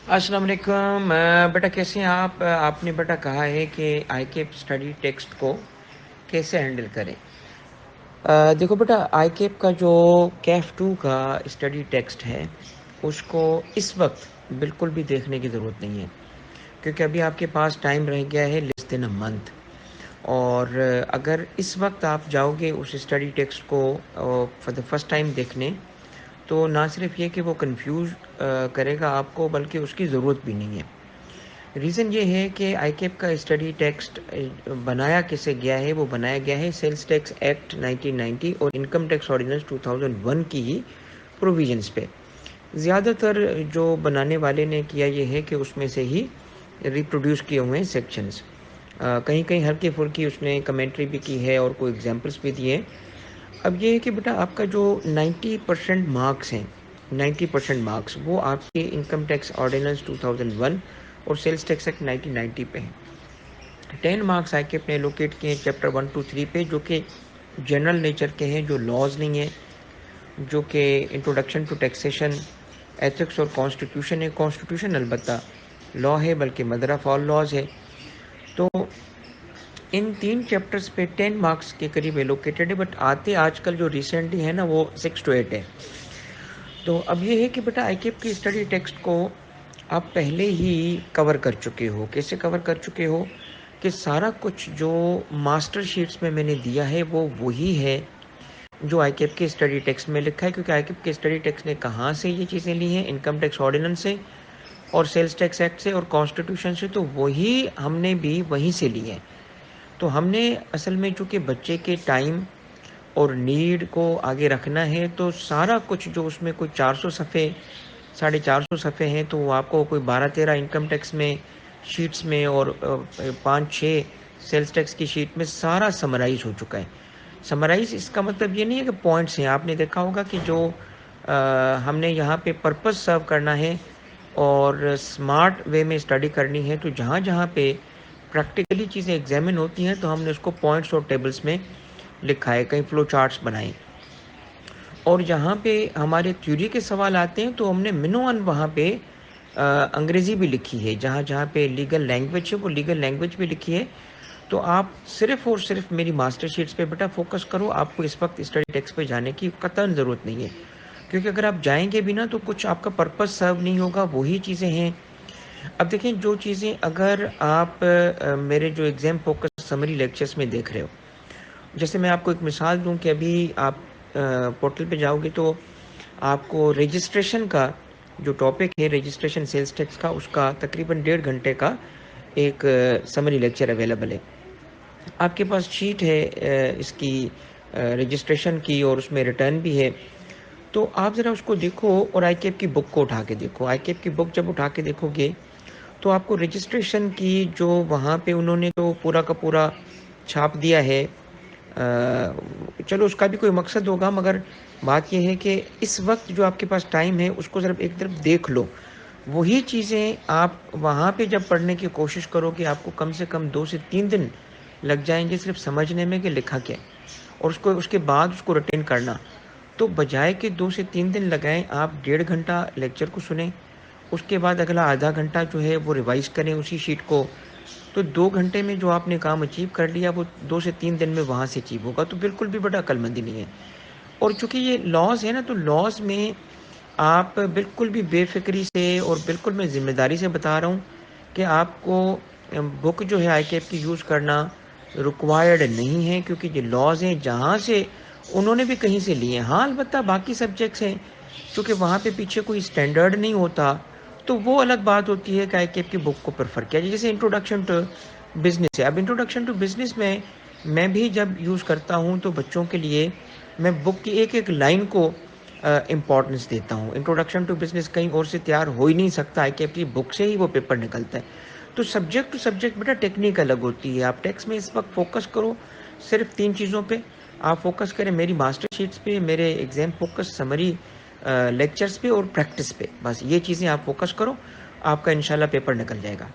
अस्सलाम वालेकुम। बेटा कैसे हैं आप? आपने बेटा कहा है कि आई कैप स्टडी टेक्स्ट को कैसे हैंडल करें। देखो बेटा, आई कैप का जो कैफ टू का स्टडी टेक्स्ट है उसको इस वक्त बिल्कुल भी देखने की ज़रूरत नहीं है, क्योंकि अभी आपके पास टाइम रह गया है लेस देन अ मंथ। और अगर इस वक्त आप जाओगे उस स्टडी टेक्स्ट को फॉर द फर्स्ट टाइम देखने, तो ना सिर्फ ये कि वो कंफ्यूज करेगा आपको, बल्कि उसकी ज़रूरत भी नहीं है। रीज़न ये है कि आई कैप का स्टडी टेक्स्ट बनाया किसे गया है, वो बनाया गया है सेल्स टैक्स एक्ट 1990 और इनकम टैक्स ऑर्डिनेंस 2001 की ही प्रोविजंस पे। ज़्यादातर जो बनाने वाले ने किया ये है कि उसमें से ही रिप्रोड्यूस किए हुए हैं सेक्शंस। कहीं कहीं हल्की फुल्की उसने कमेंट्री भी की है और कोई एग्जांपल्स भी दिए हैं। अब ये है कि बेटा आपका जो 90% मार्क्स हैं, 90% मार्क्स वो आपके इनकम टैक्स ऑर्डिनेंस 2001 और सेल्स टैक्स एक्ट 1990 पे हैं। 10 मार्क्स आई कैप ने एलोकेट किए हैं चैप्टर 1 to 3 पे, जो कि जनरल नेचर के हैं, जो लॉज नहीं है, जो कि इंट्रोडक्शन टू टैक्सेशन, एथिक्स और कॉन्स्टिट्यूशन है। कॉन्स्टिट्यूशन अलबत्ता लॉ है, बल्कि मदर ऑफ ऑल लॉज है। तो इन 3 चैप्टर्स पे 10 मार्क्स के करीब एलोकेटेड है, बट आते आजकल जो रिसेंटली है ना वो 6 to 8 है। तो अब ये है कि बेटा आई कैप की स्टडी टेक्स्ट को आप पहले ही कवर कर चुके हो। कैसे कवर कर चुके हो कि सारा कुछ जो मास्टर शीट्स में मैंने दिया है वो वही है जो आई कैप के स्टडी टेक्स्ट में लिखा है, क्योंकि आई कैप के स्टडी टेक्स्ट ने कहाँ से ये चीज़ें ली हैं, इनकम टैक्स ऑर्डिनेंस से और सेल्स टैक्स एक्ट से और कॉन्स्टिट्यूशन से, तो वही हमने भी वहीं से ली है। तो हमने असल में चूँकि बच्चे के टाइम और नीड को आगे रखना है, तो सारा कुछ जो उसमें कोई 400 सफ़े 450 सफ़े हैं, तो वो आपको कोई 12-13 इनकम टैक्स में शीट्स में और 5-6 सेल्स टैक्स की शीट में सारा समराइज़ हो चुका है। समराइज़ इसका मतलब ये नहीं है कि पॉइंट्स हैं। आपने देखा होगा कि जो हमने यहाँ पे पर्पस सर्व करना है और स्मार्ट वे में स्टडी करनी है, तो जहाँ-जहाँ पे प्रैक्टिकली चीज़ें एग्जामिन होती हैं तो हमने उसको पॉइंट्स और टेबल्स में लिखा है, कहीं फ्लो चार्ट्स बनाए। और जहाँ पे हमारे थ्योरी के सवाल आते हैं तो हमने मिनिमम वहाँ पे अंग्रेज़ी भी लिखी है, जहाँ जहाँ पे लीगल लैंग्वेज है वो लीगल लैंग्वेज भी लिखी है। तो आप सिर्फ़ और सिर्फ मेरी मास्टर शीट्स पे बेटा फोकस करो। आपको इस वक्त स्टडी टेक्स्ट पे जाने की कतई ज़रूरत नहीं है, क्योंकि अगर आप जाएंगे भी ना तो कुछ आपका पर्पस सर्व नहीं होगा। वही चीज़ें हैं। अब देखें, जो चीज़ें अगर आप मेरे जो एग्ज़ाम फोकस समरी लेक्चर्स में देख रहे हो, जैसे मैं आपको एक मिसाल दूं कि अभी आप पोर्टल पे जाओगे तो आपको रजिस्ट्रेशन का जो टॉपिक है, रजिस्ट्रेशन सेल्स टैक्स का, उसका तकरीबन 1.5 घंटे का एक समरी लेक्चर अवेलेबल है। आपके पास शीट है इसकी रजिस्ट्रेशन की, और उसमें रिटर्न भी है। तो आप ज़रा उसको देखो और आई कैप की बुक को उठा के देखो। आई कैप की बुक जब उठा के देखोगे तो आपको रजिस्ट्रेशन की जो वहाँ पे उन्होंने तो पूरा का पूरा छाप दिया है। चलो उसका भी कोई मकसद होगा, मगर बात यह है कि इस वक्त जो आपके पास टाइम है उसको ज़रा एक तरफ देख लो। वही चीज़ें आप वहाँ पे जब पढ़ने की कोशिश करो कि आपको कम से कम 2 से 3 दिन लग जाएंगे सिर्फ समझने में कि लिखा क्या है, और उसको उसके बाद उसको रिटेन करना। तो बजाय कि 2 से 3 दिन लगाएं, आप 1.5 घंटा लेक्चर को सुने, उसके बाद अगला आधा घंटा जो है वो रिवाइज करें उसी शीट को। तो 2 घंटे में जो आपने काम अचीव कर लिया वो 2 से 3 दिन में वहाँ से अचीव होगा। तो बिल्कुल भी बड़ा अक्लमंदी नहीं है। और चूँकि ये लॉज़ है ना, तो लॉज़ में आप बिल्कुल भी बेफ़िक्री से, और बिल्कुल मैं ज़िम्मेदारी से बता रहा हूँ कि आपको बुक जो है आई कैप की यूज़ करना रिक्वायर्ड नहीं है, क्योंकि ये लॉज़ हैं जहाँ से उन्होंने भी कहीं से लिए हैं। हाँ, अलबत्ता बाकी सब्जेक्ट्स हैं, चूँकि वहाँ पे पीछे कोई स्टैंडर्ड नहीं होता, तो वो अलग बात होती है कि आई कैप की बुक को प्रेफर किया जाए। जैसे इंट्रोडक्शन टू बिजनेस है। अब इंट्रोडक्शन टू बिजनेस में मैं भी जब यूज़ करता हूँ तो बच्चों के लिए मैं बुक की एक एक लाइन को इम्पोर्टेंस देता हूँ। इंट्रोडक्शन टू बिजनेस कहीं और से तैयार हो ही नहीं सकता, आई कैप की बुक से ही वो पेपर निकलता है। तो सब्जेक्ट टू सब्जेक्ट बेटा टेक्निक अलग होती है। आप टेक्स्ट में इस वक्त फोकस करो सिर्फ 3 चीज़ों पे। आप फोकस करें मेरी मास्टर शीट्स पे, मेरे एग्ज़ाम फोकस समरी लेक्चर्स पे और प्रैक्टिस पे। बस ये चीज़ें आप फोकस करो, आपका इंशाल्लाह पेपर निकल जाएगा।